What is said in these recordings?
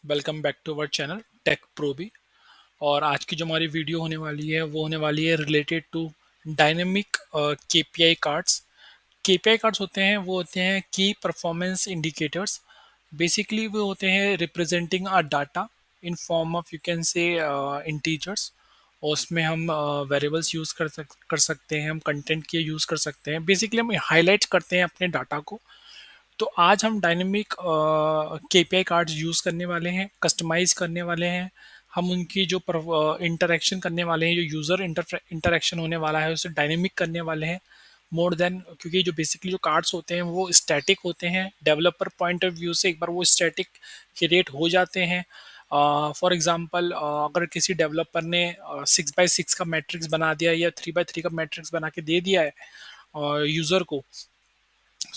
Welcome back to our channel tech pro भी। और आज की जो हमारी वीडियो होने वाली है वो होने वाली है related to dynamic KPI cards. KPI cards होते हैं वो होते हैं की परफॉर्मेंस इंडिकेटर्स। बेसिकली वो होते हैं representing a data in form of you can say integers. और उसमें हम वेरिएबल्स यूज़ कर सकते हैं, हम कंटेंट के यूज़ कर सकते हैं। बेसिकली हम हाईलाइट करते हैं अपने डाटा को। तो आज हम डायनेमिक केपीआई कार्ड्स यूज़ करने वाले हैं, कस्टमाइज़ करने वाले हैं। हम उनकी जो इंटरेक्शन करने वाले हैं, जो यूज़र इंटरेक्शन होने वाला है उसे डायनेमिक करने वाले हैं। मोर देन, क्योंकि जो बेसिकली जो कार्ड्स होते हैं वो स्टैटिक होते हैं। डेवलपर पॉइंट ऑफ व्यू से एक बार वो स्टैटिक क्रिएट हो जाते हैं। फॉर एग्जांपल, अगर किसी डेवलपर ने 6x6 का मैट्रिक्स बना दिया या 3x3 का मैट्रिक्स बना के दे दिया है यूज़र को,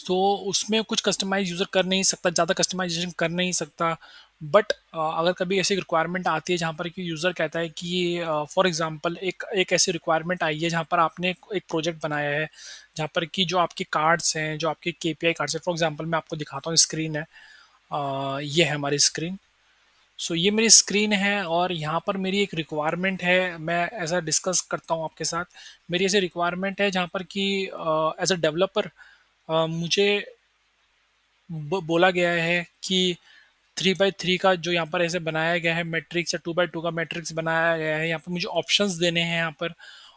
तो उसमें कुछ कस्टमाइज यूज़र कर नहीं सकता, ज़्यादा कस्टमाइजेशन कर नहीं सकता। बट अगर कभी ऐसी रिक्वायरमेंट आती है जहाँ पर कि यूज़र कहता है कि फॉर एग्जांपल एक एक ऐसी रिक्वायरमेंट आई है जहाँ पर आपने एक प्रोजेक्ट बनाया है जहाँ पर कि जो आपके कार्ड्स हैं, जो आपके केपीआई कार्ड्स हैं। फॉर एग्जांपल मैं आपको दिखाता हूँ, स्क्रीन है, ये है हमारी स्क्रीन। सो ये मेरी स्क्रीन है और यहाँ पर मेरी एक रिक्वायरमेंट है। मैं ऐसा डिस्कस करता हूँ आपके साथ। मेरी ऐसी रिक्वायरमेंट है जहाँ पर कि एज अ डेवलपर मुझे बोला गया है कि 3x3 का जो यहाँ पर ऐसे बनाया गया है मैट्रिक्स, या 2x2 का मैट्रिक्स बनाया गया है, यहाँ पर मुझे ऑप्शंस देने हैं यहाँ पर।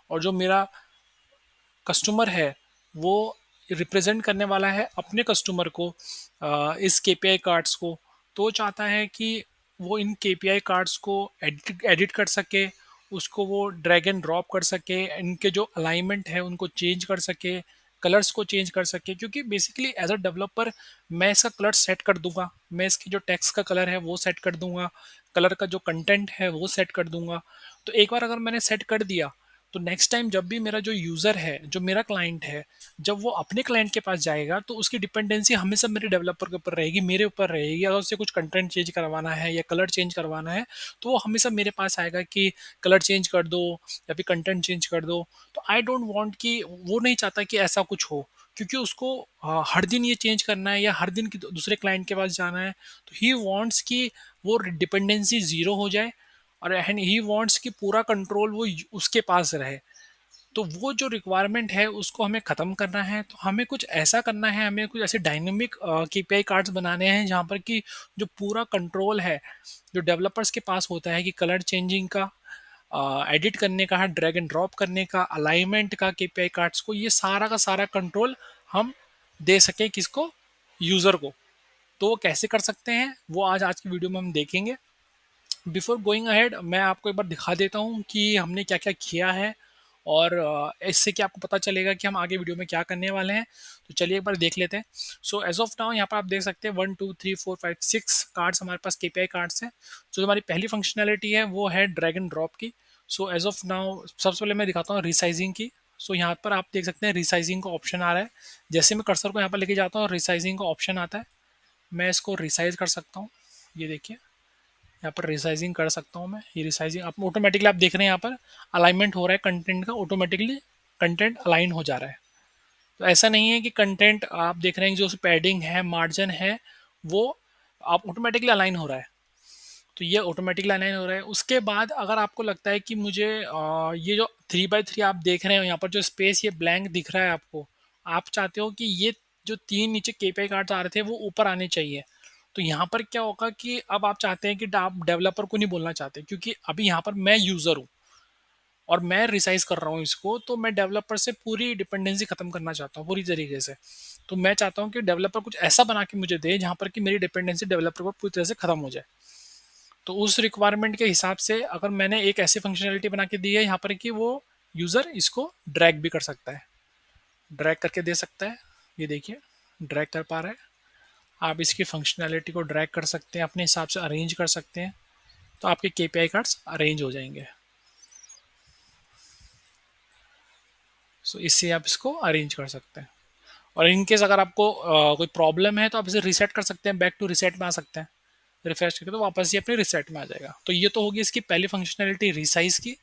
और जो मेरा कस्टमर है वो रिप्रेजेंट करने वाला है अपने कस्टमर को, इस केपीआई कार्ड्स को। तो वो चाहता है कि वो इन केपीआई कार्ड्स को एडिट एडिट कर सके, उसको वो ड्रैग एंड ड्रॉप कर सके, इनके जो अलाइनमेंट है उनको चेंज कर सके, कलर्स को चेंज कर सके। क्योंकि बेसिकली एज अ डेवलपर मैं इसका कलर सेट कर दूंगा, मैं इसकी जो टेक्स्ट का कलर है वो सेट कर दूंगा, कलर का जो कंटेंट है वो सेट कर दूंगा। तो एक बार अगर मैंने सेट कर दिया तो नेक्स्ट टाइम जब भी मेरा जो यूज़र है, जो मेरा क्लाइंट है, जब वो अपने क्लाइंट के पास जाएगा तो उसकी डिपेंडेंसी हमेशा मेरे डेवलपर के ऊपर रहेगी, मेरे ऊपर रहेगी। अगर उसे कुछ कंटेंट चेंज करवाना है या कलर चेंज करवाना है तो वो हमेशा मेरे पास आएगा कि कलर चेंज कर दो या फिर कंटेंट चेंज कर दो। तो आई डोंट वांट कि वो नहीं चाहता कि ऐसा कुछ हो, क्योंकि उसको हर दिन ये चेंज करना है या हर दिन दूसरे क्लाइंट के पास जाना है। तो ही वांट्स कि वो डिपेंडेंसी ज़ीरो हो जाए और एंड ही वांट्स कि पूरा कंट्रोल वो उसके पास रहे। तो वो जो रिक्वायरमेंट है उसको हमें ख़त्म करना है। तो हमें कुछ ऐसा करना है, हमें कुछ ऐसे डायनेमिक केपीआई कार्ड्स बनाने हैं जहाँ पर कि जो पूरा कंट्रोल है जो डेवलपर्स के पास होता है कि कलर चेंजिंग का, एडिट करने का, ड्रैग एंड ड्रॉप करने का, अलाइनमेंट का, केपीआई कार्ड्स को, ये सारा का सारा कंट्रोल हम दे सकें किसको, यूज़र को। तो वो कैसे कर सकते हैं वो आज आज की वीडियो में हम देखेंगे। बिफोर गोइंग अहेड मैं आपको एक बार दिखा देता हूँ कि हमने क्या क्या किया है, और इससे कि आपको पता चलेगा कि हम आगे वीडियो में क्या करने वाले हैं। तो चलिए एक बार देख लेते हैं। सो एज ऑफ नाउ यहाँ पर आप देख सकते हैं 1 2 3 4 5 6 कार्ड्स हमारे पास केपीआई कार्ड्स हैं। जो हमारी पहली फंक्शनैलिटी है वो है ड्रैग एंड ड्रॉप की। सो एज ऑफ नाउ सबसे पहले मैं दिखाता हूँ रिसाइजिंग की। सो यहाँ पर आप देख सकते हैं रिसाइजिंग का ऑप्शन आ रहा है। जैसे मैं कर्सर को यहाँ पर लेके जाता हूँ रिसाइजिंग का ऑप्शन आता है। मैं इसको रिसाइज कर सकता हूँ, ये देखिए यहाँ पर रिसाइजिंग कर सकता हूँ मैं। ये रिसाइजिंग आप ऑटोमेटिकली आप देख रहे हैं यहाँ पर अलाइनमेंट हो रहा है कंटेंट का, ऑटोमेटिकली कंटेंट अलाइन हो जा रहा है। तो ऐसा नहीं है कि कंटेंट आप देख रहे हैं जो पैडिंग है, मार्जिन है, वो आप ऑटोमेटिकली अलाइन हो रहा है। तो ये ऑटोमेटिकली अलाइन हो रहा है। उसके बाद अगर आपको लगता है कि मुझे ये जो 3x3 आप देख रहे हो यहाँ पर जो स्पेस ये ब्लैंक दिख रहा है आपको, आप चाहते हो कि ये जो तीन नीचे केपीआई कार्ड्स आ रहे थे वो ऊपर आने चाहिए। तो यहाँ पर क्या होगा कि अब आप चाहते हैं कि आप डेवलपर को नहीं बोलना चाहते, क्योंकि अभी यहाँ पर मैं यूज़र हूँ और मैं रिसाइज कर रहा हूँ इसको, तो मैं डेवलपर से पूरी डिपेंडेंसी खत्म करना चाहता हूँ पूरी तरीके से। तो मैं चाहता हूँ कि डेवलपर कुछ ऐसा बना के मुझे दे जहाँ पर कि मेरी डिपेंडेंसी डेवलपर पर पूरी तरह से खत्म हो जाए। तो उस रिक्वायरमेंट के हिसाब से अगर मैंने एक ऐसी फंक्शनैलिटी बना के दी है यहाँ पर कि वो यूज़र इसको ड्रैग भी कर सकता है, ड्रैग करके दे सकता है। ये देखिए ड्रैग कर पा रहा है। आप इसकी फंक्शनैलिटी को ड्रैग कर सकते हैं, अपने हिसाब से अरेंज कर सकते हैं। तो आपके केपीआई कार्ड्स अरेंज हो जाएंगे। सो इससे आप इसको अरेंज कर सकते हैं। और इनकेस अगर आपको कोई प्रॉब्लम है तो आप इसे रीसेट कर सकते हैं, बैक टू रीसेट में आ सकते हैं। रिफ्रेश करके तो वापस ये अपने रिसेट में आ जाएगा। तो ये तो होगी इसकी पहली फंक्शनैलिटी रिसाइज की।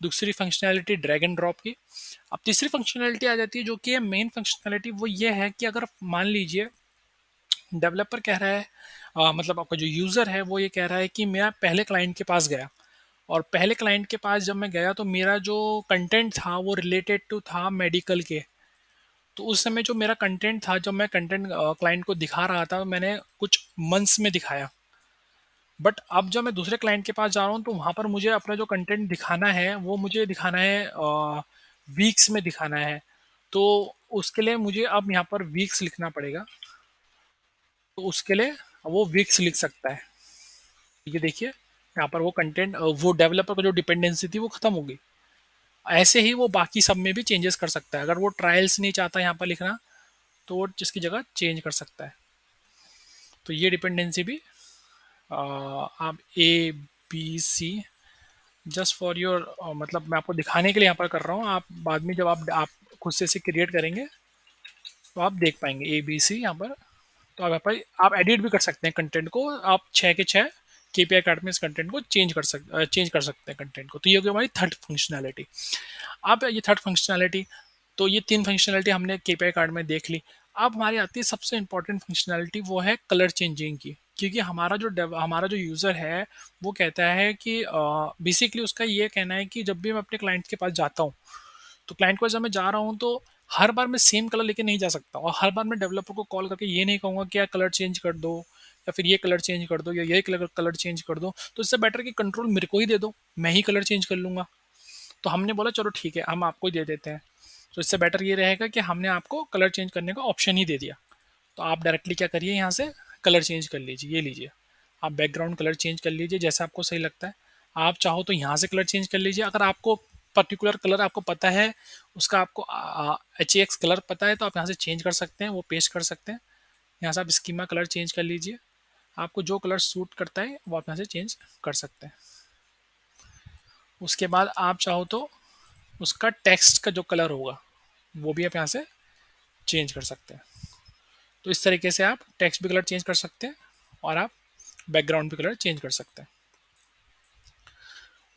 दूसरी फंक्शनैलिटी ड्रैग एंड ड्रॉप की। अब तीसरी फंक्शनैलिटी आ जाती है जो कि है मेन फंक्शनैलिटी। वो ये है कि अगर मान लीजिए डेवलपर कह रहा है मतलब आपका जो यूज़र है वो ये कह रहा है कि मैं पहले क्लाइंट के पास गया, और पहले क्लाइंट के पास जब मैं गया तो मेरा जो कंटेंट था वो रिलेटेड टू था मेडिकल के। तो उस समय जो मेरा कंटेंट था, जब मैं कंटेंट क्लाइंट को दिखा रहा था, मैंने कुछ मंथ्स में दिखाया। बट अब जब मैं दूसरे क्लाइंट के पास जा रहा हूँ तो वहाँ पर मुझे अपना जो कंटेंट दिखाना है वो मुझे दिखाना है वीक्स में दिखाना है। तो उसके लिए मुझे अब यहाँ पर वीक्स लिखना पड़ेगा। तो उसके लिए वो वीक्स लिख सकता है। ये देखिए यहाँ पर वो कंटेंट, वो डेवलपर का जो डिपेंडेंसी थी वो खत्म हो गई। ऐसे ही वो बाकी सब में भी चेंजेस कर सकता है। अगर वो ट्रायल्स नहीं चाहता यहाँ पर लिखना तो वो जिसकी जगह चेंज कर सकता है। तो ये डिपेंडेंसी भी आप A B C, just for your, मतलब मैं आपको दिखाने के लिए यहाँ पर कर रहा हूँ। आप बाद में जब आप खुद से इसे क्रिएट करेंगे तो आप देख पाएंगे ए बी सी यहाँ पर। तो आप यहाँ पर आप एडिट भी कर सकते हैं कंटेंट को। आप 6 के 6 केपीआई कार्ड में इस कंटेंट को चेंज कर सकते हैं कंटेंट को। तो ये हो गई हमारी थर्ड फंक्शनैलिटी। अब ये थर्ड फंक्शनैलिटी, तो ये 3 फंक्शनैलिटी हमने केपीआई कार्ड में देख ली। अब हमारी आती है सबसे इंपॉर्टेंट फंक्शनैलिटी, वो है कलर चेंजिंग की। क्योंकि हमारा जो यूज़र है वो कहता है कि बेसिकली उसका ये कहना है कि जब भी मैं अपने क्लाइंट के पास जाता हूँ, तो क्लाइंट के पास जब मैं जा रहा हूँ तो हर बार मैं सेम कलर लेके नहीं जा सकता, और हर बार मैं डेवलपर को कॉल करके ये नहीं कहूँगा कि यार कलर चेंज कर दो, या फिर ये कलर चेंज कर दो, या ये कलर कलर चेंज कर दो। तो इससे बेटर कि कंट्रोल मेरे को ही दे दो, मैं ही कलर चेंज कर लूँगा। तो हमने बोला चलो ठीक है, हम आपको ही दे देते हैं। तो इससे बेटर ये रहेगा कि हमने आपको कलर चेंज करने का ऑप्शन ही दे दिया। तो आप डायरेक्टली क्या करिए, यहाँ से कलर चेंज कर लीजिए। ये लीजिए, आप बैकग्राउंड कलर चेंज कर लीजिए जैसा आपको सही लगता है। आप चाहो तो यहाँ से कलर चेंज कर लीजिए। अगर आपको पर्टिकुलर कलर आपको पता है, उसका आपको HAX कलर पता है, तो आप यहाँ से चेंज कर सकते हैं, वो पेस्ट कर सकते हैं। यहाँ से आप स्कीमा कलर चेंज कर लीजिए। आपको जो कलर सूट करता है वो आप यहाँ से चेंज कर सकते हैं। उसके बाद आप चाहो तो उसका टेक्स्ट का जो कलर होगा वो भी आप यहाँ से चेंज कर सकते हैं। तो इस तरीके से आप टेक्स्ट भी कलर चेंज कर सकते हैं, और आप बैकग्राउंड भी कलर चेंज कर सकते हैं।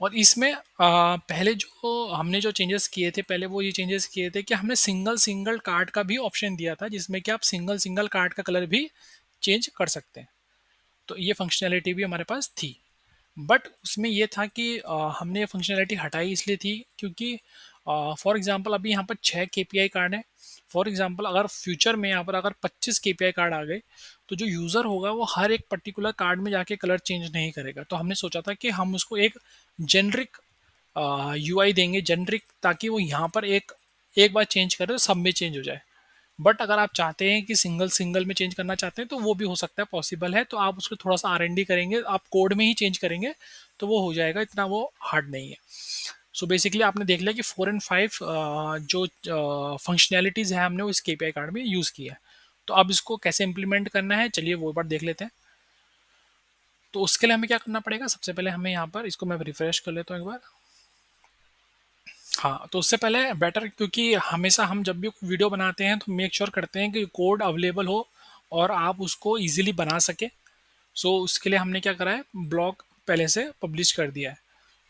और इसमें पहले जो हमने जो चेंजेस किए थे, पहले वो ये चेंजेस किए थे कि हमने सिंगल सिंगल कार्ड का भी ऑप्शन दिया था, जिसमें कि आप सिंगल सिंगल कार्ड का कलर भी चेंज कर सकते हैं। तो ये फंक्शनैलिटी भी हमारे पास थी। बट उसमें ये था कि हमने ये फंक्शनैलिटी हटाई इसलिए थी क्योंकि फॉर एग्जांपल अभी यहाँ पर 6 केपीआई कार्ड है। फॉर एग्जांपल अगर फ्यूचर में यहाँ पर अगर 25 केपीआई कार्ड आ गए, तो जो यूज़र होगा वो हर एक पर्टिकुलर कार्ड में जाके कलर चेंज नहीं करेगा। तो हमने सोचा था कि हम उसको एक जेनरिक यूआई देंगे, जेनरिक, ताकि वो यहाँ पर एक एक बार चेंज करे तो सब में चेंज हो जाए। बट अगर आप चाहते हैं कि सिंगल सिंगल में चेंज करना चाहते हैं तो वो भी हो सकता है, पॉसिबल है। तो आप उसको थोड़ा सा R&D करेंगे, आप कोड में ही चेंज करेंगे तो वो हो जाएगा, इतना वो हार्ड नहीं है। सो बेसिकली आपने देख लिया कि 4 और 5 जो फंक्शनैलिटीज़ है हमने वो इस केपीआई कार्ड में यूज़ किया है। तो अब इसको कैसे इम्प्लीमेंट करना है, चलिए वो बार देख लेते हैं। तो उसके लिए हमें क्या करना पड़ेगा, सबसे पहले हमें यहाँ पर इसको मैं रिफ्रेश कर लेता हूँ एक बार। हाँ, तो उससे पहले बेटर, क्योंकि हमेशा हम जब भी वीडियो बनाते हैं तो मेक श्योर करते हैं कि कोड अवेलेबल हो और आप उसको इजीली बना सके। सो उसके लिए हमने क्या करा है, ब्लॉग पहले से पब्लिश कर दिया है।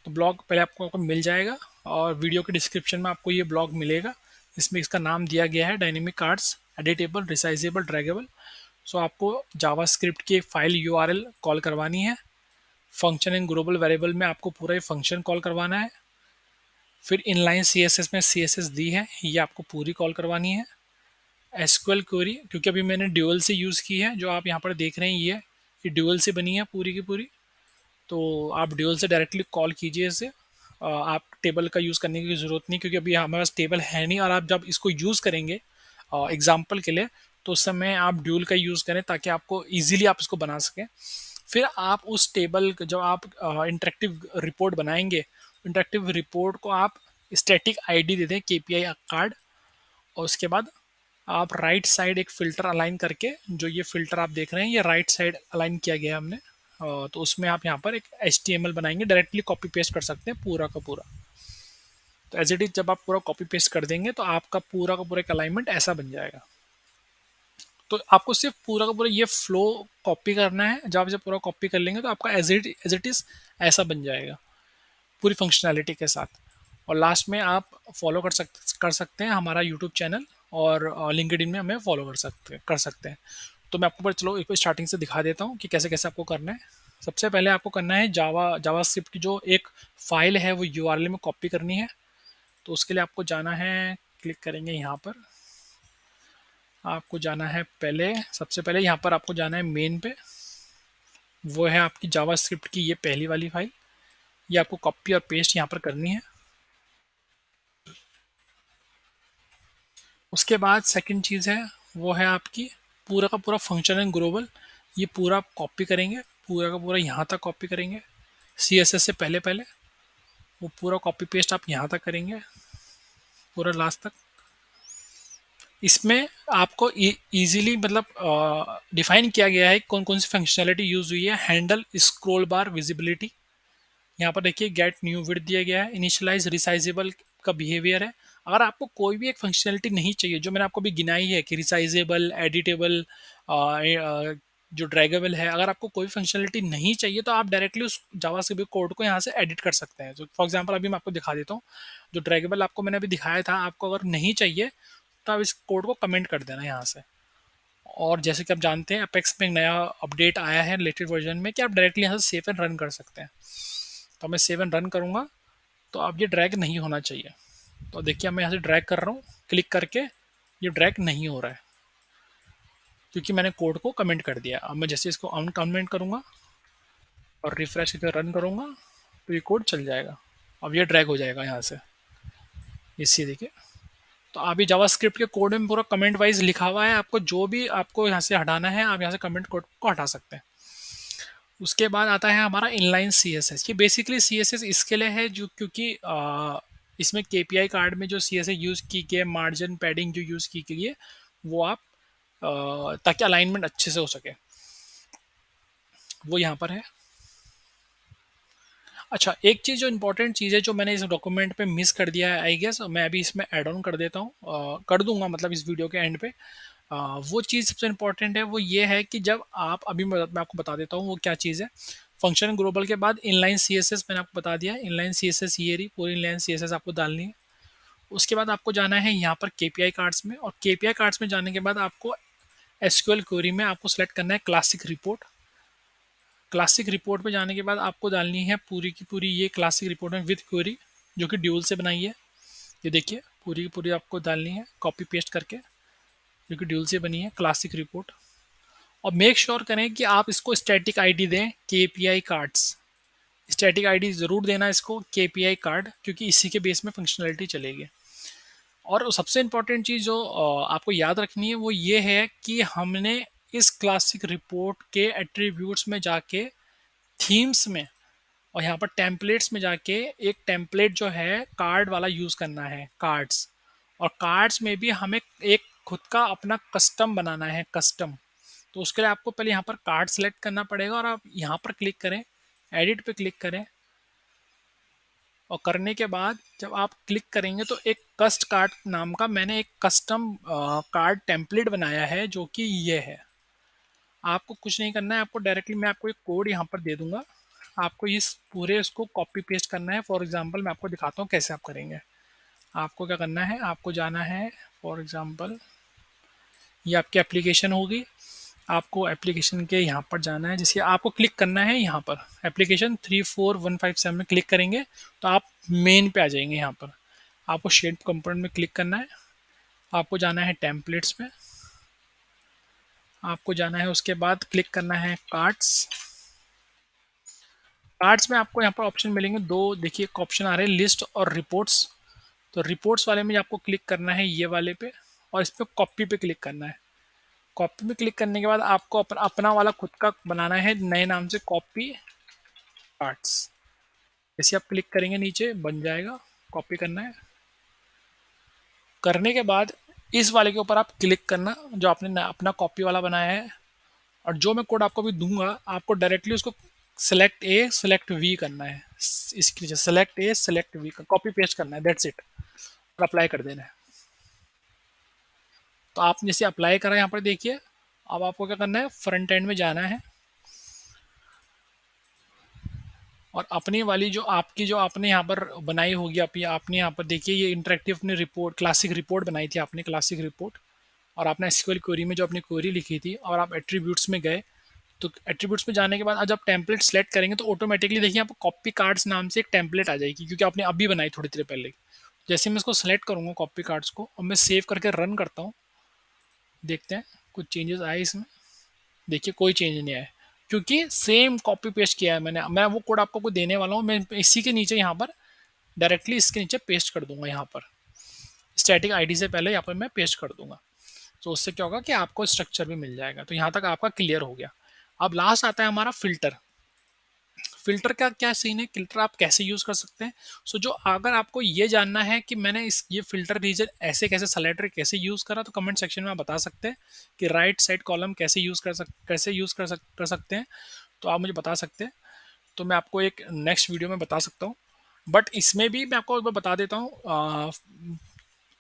तो ब्लॉग पहले आपको मिल जाएगा, और वीडियो के डिस्क्रिप्शन में आपको ये ब्लॉग मिलेगा। इसमें इसका नाम दिया गया है dynamic cards editable resizable draggable. So आपको जावास्क्रिप्ट की एक फाइल URL कॉल करवानी है। फंक्शन इन ग्लोबल वेरिएबल में आपको पूरा ये फंक्शन कॉल करवाना है। फिर इनलाइन CSS में CSS दी है, ये आपको पूरी कॉल करवानी है। SQL क्वेरी, क्योंकि अभी मैंने ड्यूअल से यूज़ की है, जो आप यहाँ पर देख रहे हैं ये ड्यूअल से बनी है पूरी की पूरी। तो आप ड्यूअल से डायरेक्टली कॉल कीजिए इसे। आप टेबल का यूज़ करने की ज़रूरत नहीं, क्योंकि अभी हमारे पास टेबल है नहीं। और आप जब इसको यूज़ करेंगे एग्जाम्पल के लिए, तो उस समय आप ड्यूल का यूज़ करें ताकि आपको ईजिली आप इसको बना सकें। फिर आप उस टेबल, जब आप इंटरेक्टिव रिपोर्ट बनाएंगे, इंटरेक्टिव रिपोर्ट को आप स्टैटिक आईडी दे दें केपीआई कार्ड। और उसके बाद आप राइट साइड एक फ़िल्टर अलाइन करके, जो ये फ़िल्टर आप देख रहे हैं ये राइट साइड अलाइन किया गया है हमने। तो उसमें आप यहाँ पर एक HTML बनाएंगे, डायरेक्टली कॉपी पेस्ट कर सकते हैं पूरा का पूरा। तो एज इट इज़ जब आप पूरा कॉपी पेस्ट कर देंगे तो आपका पूरा का पूरा एक अलाइनमेंट ऐसा बन जाएगा। तो आपको सिर्फ पूरा का पूरा ये फ्लो कॉपी करना है। जब आप इसे पूरा कॉपी कर लेंगे तो आपका एज इट इज़ ऐसा बन जाएगा पूरी फंक्शनैलिटी के साथ। और लास्ट में आप फॉलो कर सकते हैं हमारा यूट्यूब चैनल, और लिंक्डइन में हमें फॉलो कर सकते हैं। तो मैं आपको चलो एक बार स्टार्टिंग से दिखा देता हूँ कि कैसे कैसे आपको करना है। सबसे पहले आपको करना है जावास्क्रिप्ट की जो एक फाइल है वो यूआरएल में कॉपी करनी है। तो उसके लिए आपको जाना है, क्लिक करेंगे यहाँ पर, आपको जाना है पहले, सबसे पहले यहाँ पर आपको जाना है मेन पे, वो है आपकी जावास्क्रिप्ट की ये पहली वाली फाइल, ये आपको कॉपी और पेस्ट यहाँ पर करनी है। उसके बाद सेकंड चीज़ है वो है आपकी पूरा का पूरा फंक्शन एंड ग्लोबल, ये पूरा आप कॉपी करेंगे, पूरा का पूरा यहाँ तक कॉपी करेंगे, सी एस एस से पहले पहले वो पूरा कॉपी पेस्ट आप यहाँ तक करेंगे, पूरा लास्ट तक। इसमें आपको इजीली मतलब डिफाइन किया गया है कौन कौन सी फंक्शनैलिटी यूज़ हुई है। हैंडल स्क्रॉल बार विजिबिलिटी, यहाँ पर देखिए गेट न्यू विड्थ दिया गया है, इनिशियलाइज रिसाइजेबल का बिहेवियर है। अगर आपको कोई भी एक फंक्शनैलिटी नहीं चाहिए, जो मैंने आपको भी गिनाई है कि रिसाइजेबल, एडिटेबल, जो ड्रैगेबल है, अगर आपको कोई फंक्शनैलिटी नहीं चाहिए तो आप डायरेक्टली उस जावास्क्रिप्ट कोड को यहाँ से एडिट कर सकते हैं। तो फॉर एग्जांपल अभी मैं आपको दिखा देता हूँ, जो ड्रैगेबल आपको मैंने अभी दिखाया था, आपको अगर नहीं चाहिए तो आप इस कोड को कमेंट कर देना यहाँ से। और जैसे कि आप जानते हैं अपेक्स में एक नया अपडेट आया है लेटेस्ट वर्जन में कि आप डायरेक्टली यहाँ से सेव एंड रन कर सकते हैं। तो मैं सेव एंड रन करूँगा तो अब ये ड्रैग नहीं होना चाहिए। तो देखिए मैं यहाँ से ड्रैग कर रहा हूँ, क्लिक करके ये ड्रैग नहीं हो रहा है क्योंकि मैंने कोड को कमेंट कर दिया। अब मैं जैसे इसको अनकमेंट करूँगा और रिफ्रेश करके रन करूँगा तो ये कोड चल जाएगा। अब ये ड्रैग हो जाएगा यहाँ से, इसी देखिए। तो अभी जावास्क्रिप्ट के कोड में पूरा कमेंट वाइज लिखा हुआ है, आपको जो भी आपको यहाँ से हटाना है आप यहाँ से कमेंट कोड को हटा सकते हैं। उसके बाद आता है हमारा इनलाइन सी एस एस। ये बेसिकली सी एस एस इसके लिए है जो क्योंकि इसमें के पी आई कार्ड में जो सी एस एस यूज़ की गई है, मार्जिन पैडिंग जो यूज़ की गई है वो आप ताकि अलाइनमेंट अच्छे से हो सके, वो यहाँ पर है। अच्छा, एक चीज़ जो इंपॉर्टेंट चीज़ है जो मैंने इस डॉक्यूमेंट पे मिस कर दिया है आई गेस, मैं अभी इसमें ऐड ऑन कर देता हूँ, कर दूंगा मतलब इस वीडियो के एंड पे। वो चीज़ सबसे इम्पोर्टेंट है वो ये है कि जब आप अभी मैं आपको बता देता हूँ वो क्या चीज़ है। फंक्शन ग्लोबल के बाद इनलाइन सी एस एस मैंने आपको बता दिया है, इनलाइन सी एस एस ये रही पूरी इनलाइन सी एस एस आपको डालनी है। उसके बाद आपको जाना है यहाँ पर के पी आई कार्ड्स में, और के पी आई कार्ड्स में जाने के बाद आपको एसक्यूएल क्वेरी में आपको सेलेक्ट करना है क्लासिक रिपोर्ट। क्लासिक रिपोर्ट पे जाने के बाद आपको डालनी है पूरी की पूरी ये क्लासिक रिपोर्ट में विद क्वेरी जो कि ड्यूल से बनाई है। ये देखिए पूरी की पूरी आपको डालनी है कॉपी पेस्ट करके, जो कि ड्यूल से बनी है क्लासिक रिपोर्ट। और मेक श्योर करें कि आप इसको स्टैटिक आईडी दें के P I cards, static ID ज़रूर देना इसको के पी आई कार्ड, क्योंकि इसी के बेस में फंक्शनलिटी चलेगी। और सबसे इम्पॉर्टेंट चीज़ जो आपको याद रखनी है वो ये है कि हमने इस क्लासिक रिपोर्ट के एट्रीब्यूट्स में जाके थीम्स में और यहाँ पर टेम्पलेट्स में जाके एक टेम्पलेट जो है कार्ड वाला यूज़ करना है, कार्ड्स। और कार्ड्स में भी हमें एक खुद का अपना कस्टम बनाना है, कस्टम। तो उसके लिए आपको पहले यहाँ पर कार्ड सेलेक्ट करना पड़ेगा और आप यहाँ पर क्लिक करें, एडिट पे क्लिक करें, और करने के बाद जब आप क्लिक करेंगे तो एक कस्ट कार्ड नाम का मैंने एक कस्टम कार्ड टेम्पलेट बनाया है जो कि ये है। आपको कुछ नहीं करना है, आपको डायरेक्टली मैं आपको एक कोड यहाँ पर दे दूंगा, आपको इस पूरे इसको कॉपी पेस्ट करना है। फॉर एग्जांपल मैं आपको दिखाता हूँ कैसे आप करेंगे। आपको क्या करना है, आपको जाना है, फॉर एग्जांपल ये आपकी एप्लीकेशन होगी, आपको एप्लीकेशन के यहाँ पर जाना है, जिससे आपको क्लिक करना है यहाँ पर एप्लीकेशन 34157 में क्लिक करेंगे तो आप मेन पे आ जाएंगे। यहाँ पर आपको शेड कंपोनेंट में क्लिक करना है, आपको जाना है टेम्पलेट्स में, आपको जाना है उसके बाद क्लिक करना है कार्ड्स। कार्ड्स में आपको यहाँ पर ऑप्शन मिलेंगे दो, देखिए एक ऑप्शन आ रहे हैं लिस्ट और रिपोर्ट्स। तो रिपोर्ट्स वाले में आपको क्लिक करना है ये वाले पे, और इस पर कॉपी पे क्लिक करना है। कॉपी पे क्लिक करने के बाद आपको अपना वाला खुद का बनाना है नए नाम से कॉपी कार्ड्स। जैसे आप क्लिक करेंगे नीचे बन जाएगा, कॉपी करना है। करने के बाद इस वाले के ऊपर आप क्लिक करना जो आपने अपना कॉपी वाला बनाया है, और जो मैं कोड आपको भी दूंगा आपको डायरेक्टली उसको सेलेक्ट ए सेलेक्ट वी करना है, इसके नीचे सेलेक्ट ए सेलेक्ट वी का कॉपी पेस्ट करना है, दैट्स इट, और अप्लाई कर देना है। तो आप जैसे अप्लाई करा यहाँ पर देखिए, अब आपको क्या करना है फ्रंट एंड में जाना है, और अपनी वाली जो आपकी जो आपने यहाँ पर बनाई होगी आपने यहाँ पर देखिए ये इंटरेक्टिव अपनी रिपोर्ट क्लासिक रिपोर्ट बनाई थी आपने, क्लासिक रिपोर्ट और आपने एसक्यूएल क्वेरी में जो अपनी क्वेरी लिखी थी और आप एट्रीब्यूट्स में गए, तो एट्रीब्यूट्स में जाने के बाद आज आप टेम्पलेट सेलेक्ट करेंगे तो ऑटोमेटिकली देखिए आपको कॉपी कार्ड्स नाम से एक टेम्पलेट आ जाएगी, क्योंकि आपने अभी बनाई थोड़ी देर पहले। जैसे मैं इसको सेलेक्ट करूँगा कॉपी कार्ड्स को और मैं सेव करके रन करता हूँ, देखते हैं कुछ चेंजेस आए इसमें। देखिए कोई चेंज नहीं आया, क्योंकि सेम कॉपी पेस्ट किया है मैंने। मैं वो कोड आपको कोई देने वाला हूँ, मैं इसी के नीचे यहाँ पर डायरेक्टली इसके नीचे पेस्ट कर दूंगा। यहाँ पर स्टैटिक आईडी से पहले यहाँ पर मैं पेस्ट कर दूंगा, तो उससे क्या होगा कि आपको स्ट्रक्चर भी मिल जाएगा। तो यहाँ तक आपका क्लियर हो गया। अब लास्ट आता है हमारा फिल्टर। फिल्टर का क्या सीन है, फिल्टर आप कैसे यूज कर सकते हैं। सो जो अगर आपको ये जानना है कि मैंने इस ये फिल्टर रीजन ऐसे कैसे सेलेक्टर कैसे यूज करा, तो कमेंट सेक्शन में आप बता सकते हैं कि राइट साइड कॉलम कैसे यूज कर सकते हैं, तो आप मुझे बता सकते हैं। तो मैं आपको एक नेक्स्ट वीडियो में बता सकता हूँ, बट इसमें भी मैं आपको एक बार बता देता हूँ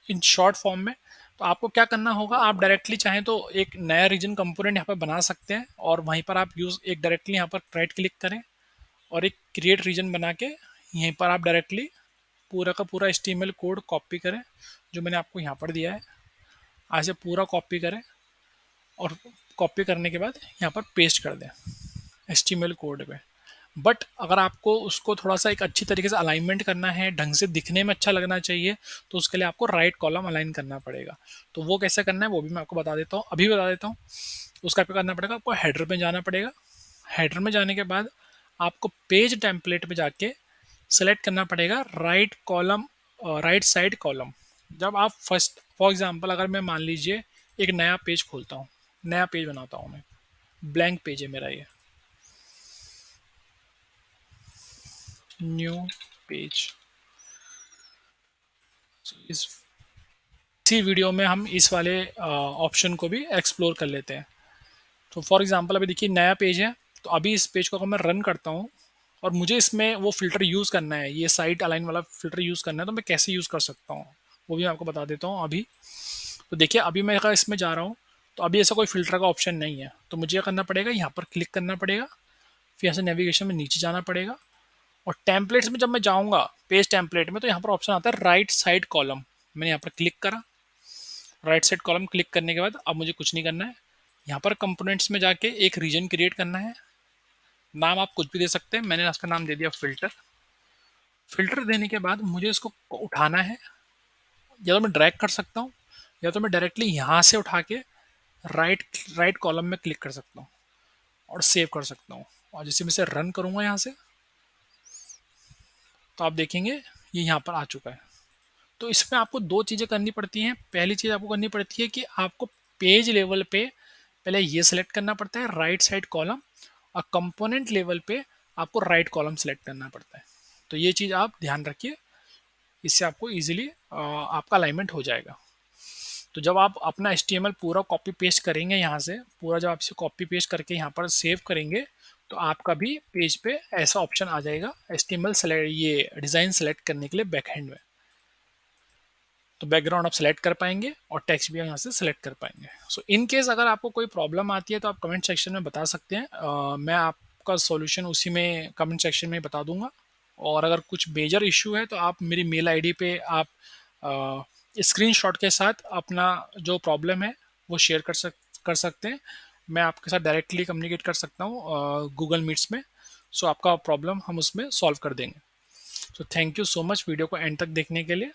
इन शॉर्ट फॉर्म में। तो आपको क्या करना होगा, आप डायरेक्टली चाहें तो एक नया रीजन कंपोनेंट यहाँ पर बना सकते हैं, और वहीं पर आप यूज एक डायरेक्टली यहाँ पर राइट क्लिक करें और एक क्रिएट रीजन बना के यहीं पर आप डायरेक्टली पूरा का पूरा HTML कोड कॉपी करें, जो मैंने आपको यहाँ पर दिया है। ऐसे पूरा कॉपी करें और कॉपी करने के बाद यहाँ पर पेस्ट कर दें HTML कोड पे। बट अगर आपको उसको थोड़ा सा एक अच्छी तरीके से अलाइनमेंट करना है, ढंग से दिखने में अच्छा लगना चाहिए, तो उसके लिए आपको राइट कॉलम अलाइन करना पड़ेगा। तो वो कैसे करना है वो भी मैं आपको बता देता हूँ, अभी बता देता हूँ। उसका क्या करना पड़ेगा, आपको हेडर में जाना पड़ेगा। हेडर में जाने के बाद आपको पेज टेम्पलेट पे जाके सेलेक्ट करना पड़ेगा right column, right side column. जब आप फर्स्ट फॉर एग्जांपल अगर मैं मान लीजिए एक नया पेज खोलता हूँ, नया पेज बनाता हूँ मैं, ब्लैंक पेज है मेरा ये, न्यू पेज। इस इसी वीडियो में हम इस वाले ऑप्शन को भी एक्सप्लोर कर लेते हैं। तो फॉर एग्जांपल अभी देखिए नया पेज है, तो अभी इस पेज को अगर मैं रन करता हूँ और मुझे इसमें वो फ़िल्टर यूज़ करना है, ये साइट अलाइन वाला फ़िल्टर यूज़ करना है, तो मैं कैसे यूज़ कर सकता हूँ वो भी मैं आपको बता देता हूँ अभी। तो देखिए अभी मैं अगर इसमें जा रहा हूँ तो अभी ऐसा कोई फ़िल्टर का ऑप्शन नहीं है, तो मुझे क्या करना पड़ेगा, यहाँ पर क्लिक करना पड़ेगा, फिर यहाँ से नेविगेशन में नीचे जाना पड़ेगा, और टेम्पलेट्स में जब मैं जाऊँगा पेज टेम्पलेट में, तो यहाँ पर ऑप्शन आता है राइट साइड कॉलम। मैंने यहाँ पर क्लिक करा, राइट साइड कॉलम क्लिक करने के बाद अब मुझे कुछ नहीं करना है, यहाँ पर कंपोनेंट्स में जाके एक रीजन क्रिएट करना है। नाम आप कुछ भी दे सकते हैं, मैंने इसका नाम दे दिया फिल्टर। फिल्टर देने के बाद मुझे इसको उठाना है, या तो मैं ड्रैग कर सकता हूँ, या तो मैं डायरेक्टली यहाँ से उठा के राइट राइट कॉलम में क्लिक कर सकता हूँ और सेव कर सकता हूँ। और जैसे मैं इसे रन करूँगा यहाँ से, तो आप देखेंगे ये यहाँ पर आ चुका है। तो इसमें आपको दो चीज़ें करनी पड़ती हैं। पहली चीज़ आपको करनी पड़ती है कि आपको पेज लेवल पे पहले ये सेलेक्ट करना पड़ता है राइट साइड कॉलम, और कंपोनेंट लेवल पे आपको राइट कॉलम सेलेक्ट करना पड़ता है। तो ये चीज़ आप ध्यान रखिए, इससे आपको ईजिली आपका अलाइनमेंट हो जाएगा। तो जब आप अपना HTML पूरा कॉपी पेस्ट करेंगे यहाँ से, पूरा जब आप इसे कॉपी पेस्ट करके यहाँ पर सेव करेंगे, तो आपका भी पेज पे ऐसा ऑप्शन आ जाएगा HTML सेलेक्ट, ये डिज़ाइन सेलेक्ट करने के लिए बैकएंड में। तो बैकग्राउंड आप सेलेक्ट कर पाएंगे और टेक्स्ट भी यहाँ से सेलेक्ट कर पाएंगे। सो इन केस अगर आपको कोई प्रॉब्लम आती है तो आप कमेंट सेक्शन में बता सकते हैं, मैं आपका सॉल्यूशन उसी में कमेंट सेक्शन में बता दूंगा। और अगर कुछ मेजर इशू है तो आप मेरी मेल आईडी पे आप स्क्रीनशॉट के साथ अपना जो प्रॉब्लम है वो शेयर कर सकते हैं। मैं आपके साथ डायरेक्टली कम्युनिकेट कर सकता हूँ गूगल मीट्स में। सो आपका प्रॉब्लम हम उसमें सॉल्व कर देंगे। So thank you so much video को एंड तक देखने के लिए।